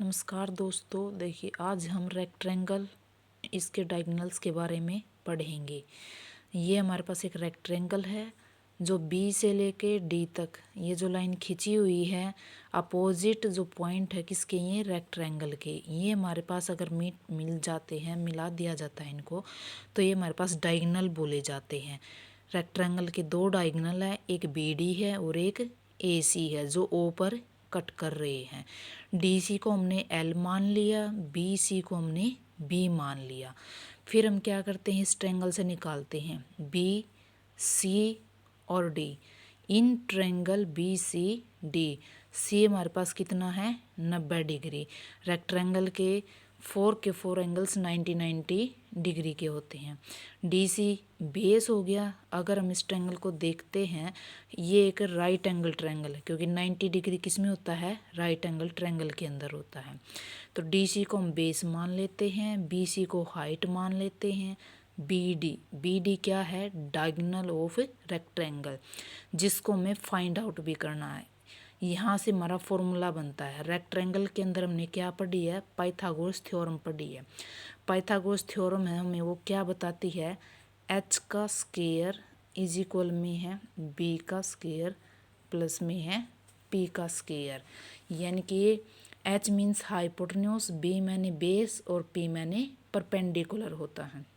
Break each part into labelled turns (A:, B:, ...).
A: नमस्कार दोस्तों, देखिए आज हम रेक्टेंगल इसके डायगोनल्स के बारे में पढ़ेंगे। ये हमारे पास एक रेक्टेंगल है जो बी से लेके डी तक ये जो लाइन खिंची हुई है अपोजिट जो पॉइंट है किसके, ये रेक्टेंगल के। ये हमारे पास अगर मिल जाते हैं, मिला दिया जाता है इनको, तो ये हमारे पास डायगोनल बोले जाते हैं। रेक्टेंगल के दो डायगोनल है, एक बी डी है और एक ए सी है जो ओ पर कट कर रहे हैं। डी सी को हमने एल मान लिया, बी सी को हमने बी मान लिया। फिर हम क्या करते हैं, इस ट्रायंगल से निकालते हैं बी सी और डी। In triangle B C D, C हमारे पास कितना है 90 डिग्री। रेक्टेंगल के फोर एंगल्स 90 डिग्री के होते हैं। डी सी बेस हो गया। अगर हम इस ट्रायंगल को देखते हैं, ये एक राइट एंगल ट्रायंगल है क्योंकि 90 डिग्री किस में होता है, राइट एंगल ट्रायंगल के अंदर होता है। तो डी सी को हम बेस मान लेते हैं, बी सी को हाइट मान लेते हैं। बी डी क्या है, डायगोनल ऑफ रेक्टेंगल, जिसको हमें फाइंड आउट भी करना है। यहाँ से हमारा फॉर्मूला बनता है। रेक्टेंगल के अंदर हमने क्या पढ़ी है, पाइथागोरस थ्योरम पढ़ी है। पाइथागोरस थ्योरम है, हमें वो क्या बताती है, एच का स्क्वायर इज इक्वल में है बी का स्क्वायर प्लस में है पी का स्क्वायर। यानी कि एच मीन्स हाइपोटेन्यूज, बी मैंने बेस और पी मैंने परपेंडिकुलर होता है।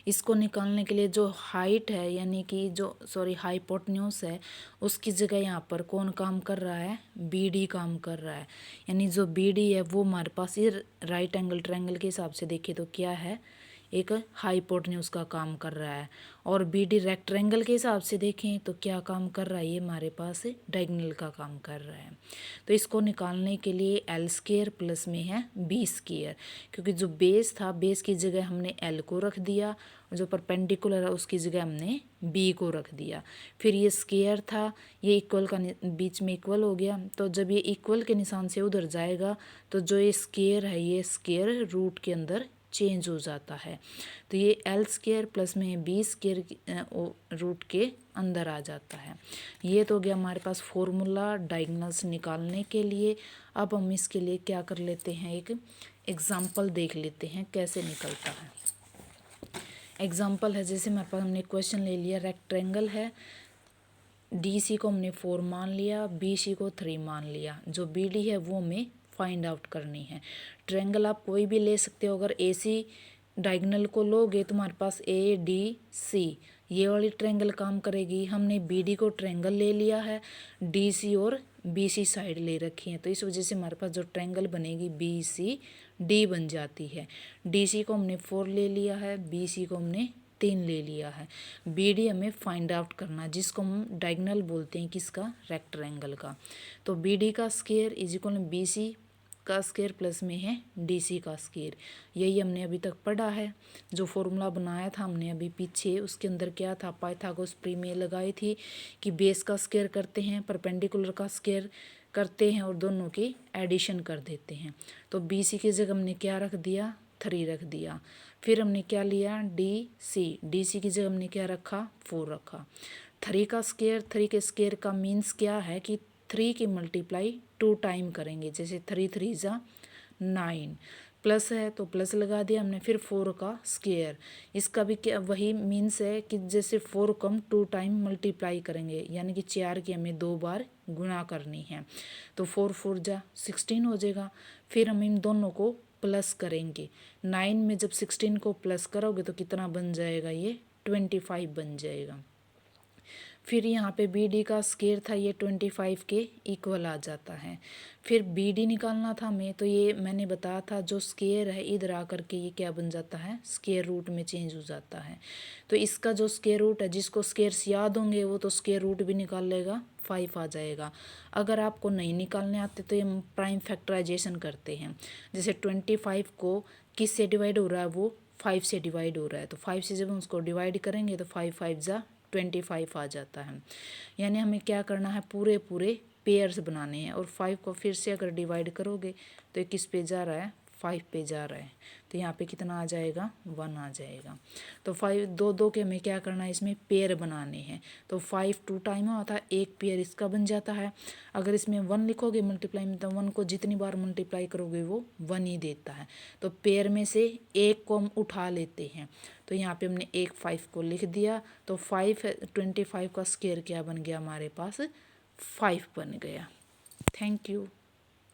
A: इसको निकालने के लिए जो हाइट है यानी कि हाइपोटेन्यूज है, उसकी जगह यहाँ पर कौन काम कर रहा है, बी डी काम कर रहा है। यानी जो बी डी है वो हमारे पास ये राइट एंगल ट्रायंगल के हिसाब से देखें तो क्या है, एक हाइपोटेन्यूज का काम कर रहा है। और बी डी रेक्टेंगल के हिसाब से देखें तो क्या काम कर रहा है, ये हमारे पास डायगोनल का काम कर रहा है। तो इसको निकालने के लिए एल स्क्वायर प्लस में है बी स्क्वायर, क्योंकि जो बेस था बेस की जगह हमने एल को रख दिया, जो परपेंडिकुलर है उसकी जगह हमने बी को रख दिया। फिर ये स्क्वायर था, ये इक्वल का बीच में इक्वल हो गया। तो जब ये इक्वल के निशान से उधर जाएगा तो जो ये स्क्वायर है ये स्क्वायर रूट के अंदर चेंज हो जाता है। तो ये एल स्क्वायर प्लस में बी स्क्वायर रूट के अंदर आ जाता है। ये तो हो गया हमारे पास फॉर्मूला डायगोनल्स निकालने के लिए। अब हम इसके लिए क्या कर लेते हैं, एक एग्जाम्पल देख लेते हैं कैसे निकलता है। एग्जाम्पल है, जैसे हमारे पास हमने क्वेश्चन ले लिया, रेक्टेंगल है, डी सी को हमने 4 मान लिया, बी सी को 3 मान लिया। जो बी डी है वो हमें फाइंड आउट करनी है। ट्रायंगल आप कोई भी ले सकते हो। अगर ए सी डायगोनल को लोगे तो हमारे पास ए डी सी ये वाली ट्रायंगल काम करेगी। हमने बी डी को ट्रायंगल ले लिया है, डी सी और बी सी साइड ले रखी है, तो इस वजह से हमारे पास जो ट्रायंगल बनेगी बी सी डी बन जाती है। डी सी को हमने 4 ले लिया है, बी सी को हमने 3 ले लिया है। बी डी हमें फाइंड आउट करना है, जिसको हम डायगोनल बोलते हैं किसका, रेक्टेंगल का। तो बी डी का square is equal B C का स्क्वायर प्लस में है डी सी का स्क्वायर। यही हमने अभी तक पढ़ा है। जो फॉर्मूला बनाया था हमने अभी पीछे, उसके अंदर क्या था, पाइथागोरस प्रमेय लगाई थी कि बेस का स्क्वायर करते हैं, परपेंडिकुलर का स्क्वायर करते हैं और दोनों की एडिशन कर देते हैं। तो बी सी की जगह हमने क्या रख दिया, 3 रख दिया। फिर हमने क्या लिया, डी सी की जगह हमने क्या रखा, 4 रखा। 3 का स्क्वायर, 3 के स्क्वायर का मीन्स क्या है कि 3 की मल्टीप्लाई 2 टाइम करेंगे, जैसे 3 3 जा 9, प्लस है तो प्लस लगा दिया हमने। फिर 4 का स्क्वायर, इसका भी क्या वही मीन्स है कि जैसे 4 को हम 2 टाइम मल्टीप्लाई करेंगे, यानी कि 4 की हमें 2 बार गुणा करनी है। तो 4 4 जा 16 हो जाएगा। फिर हम इन दोनों को प्लस करेंगे। 9 में जब 16 को प्लस करोगे तो कितना बन जाएगा, ये 25 बन जाएगा। फिर यहाँ पे बी डी का स्क्वायर था, ये 25 के इक्वल आ जाता है। फिर बी डी निकालना था हमें, तो ये मैंने बताया था जो स्क्वायर है इधर आकर के ये क्या बन जाता है, स्क्वायर रूट में चेंज हो जाता है। तो इसका जो स्क्वायर रूट है, जिसको स्क्वायर्स याद होंगे वो तो स्क्वायर रूट भी निकाल लेगा, 5 आ जाएगा। अगर आपको नहीं निकालने आते तो हम प्राइम फैक्टराइजेशन करते हैं। जैसे 25 को किस से डिवाइड हो रहा है, वो 5 से डिवाइड हो रहा है, तो 5 से जब हम उसको डिवाइड करेंगे तो 5 5 जा 25 आ जाता है। यानी हमें क्या करना है, पूरे पूरे पेयर्स बनाने हैं। और 5 को फिर से अगर डिवाइड करोगे तो ये किस पे जा रहा है, 5 पे जा रहा है, तो यहाँ पे कितना आ जाएगा 1 आ जाएगा। तो 5 दो दो के हमें क्या करना है, इसमें पेयर बनाने हैं। तो 5 2 टाइम होता है, एक पेयर इसका बन जाता है। अगर इसमें 1 लिखोगे मल्टीप्लाई में, तो 1 को जितनी बार मल्टीप्लाई करोगे वो 1 ही देता है। तो पेयर में से एक को हम उठा लेते हैं। तो यहाँ पे हमने एक 5 को लिख दिया। तो 5 25 का स्क्वायर क्या बन गया हमारे पास 5 बन गया। Thank you.